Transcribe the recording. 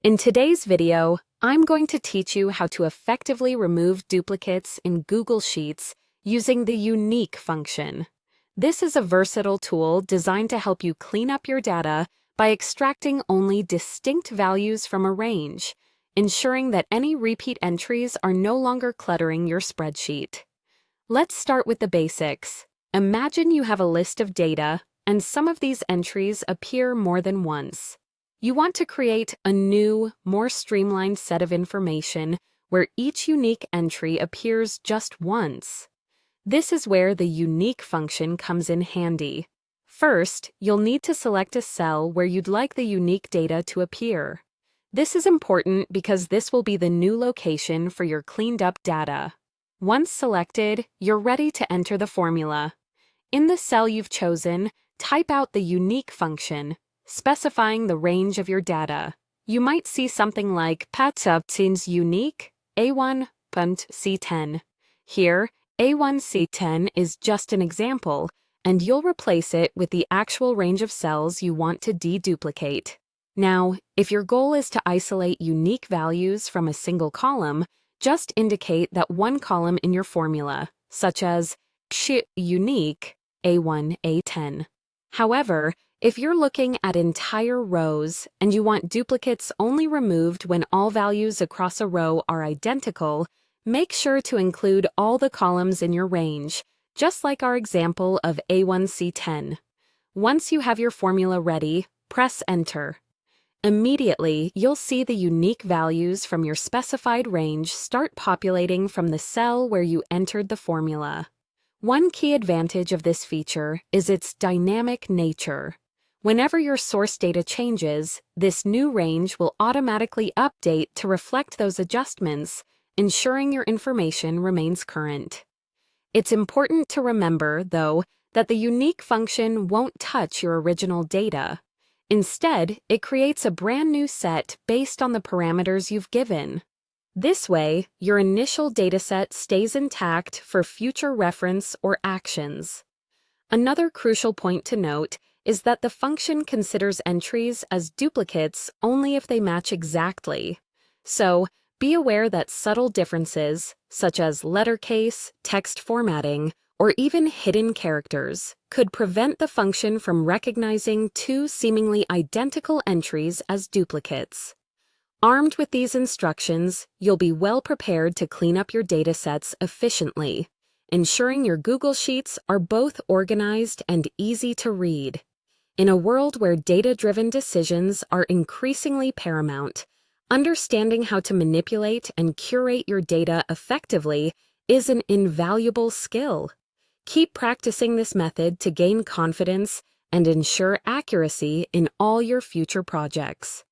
In today's video, I'm going to teach you how to effectively remove duplicates in Google Sheets using the unique function. This is a versatile tool designed to help you clean up your data by extracting only distinct values from a range, ensuring that any repeat entries are no longer cluttering your spreadsheet. Let's start with the basics. Imagine you have a list of data, and some of these entries appear more than once. You want to create a new, more streamlined set of information where each unique entry appears just once. This is where the unique function comes in handy. First, you'll need to select a cell where you'd like the unique data to appear. This is important because this will be the new location for your cleaned up data. Once selected, you're ready to enter the formula. In the cell you've chosen, type out the unique function, specifying the range of your data. You might see something like patubtins unique A1.C10. Here, A1C10 is just an example, and you'll replace it with the actual range of cells you want to deduplicate. Now, if your goal is to isolate unique values from a single column, just indicate that one column in your formula, such as unique A1A10. However, if you're looking at entire rows and you want duplicates only removed when all values across a row are identical, make sure to include all the columns in your range, just like our example of A1C10. Once you have your formula ready, press Enter. Immediately, you'll see the unique values from your specified range start populating from the cell where you entered the formula. One key advantage of this feature is its dynamic nature. Whenever your source data changes, this new range will automatically update to reflect those adjustments, ensuring your information remains current. It's important to remember, though, that the unique function won't touch your original data. Instead, it creates a brand new set based on the parameters you've given. This way, your initial dataset stays intact for future reference or actions. Another crucial point to note is that the function considers entries as duplicates only if they match exactly. So, be aware that subtle differences, such as lettercase, text formatting, or even hidden characters, could prevent the function from recognizing two seemingly identical entries as duplicates. Armed with these instructions, you'll be well prepared to clean up your datasets efficiently, ensuring your Google Sheets are both organized and easy to read. In a world where data-driven decisions are increasingly paramount, understanding how to manipulate and curate your data effectively is an invaluable skill. Keep practicing this method to gain confidence and ensure accuracy in all your future projects.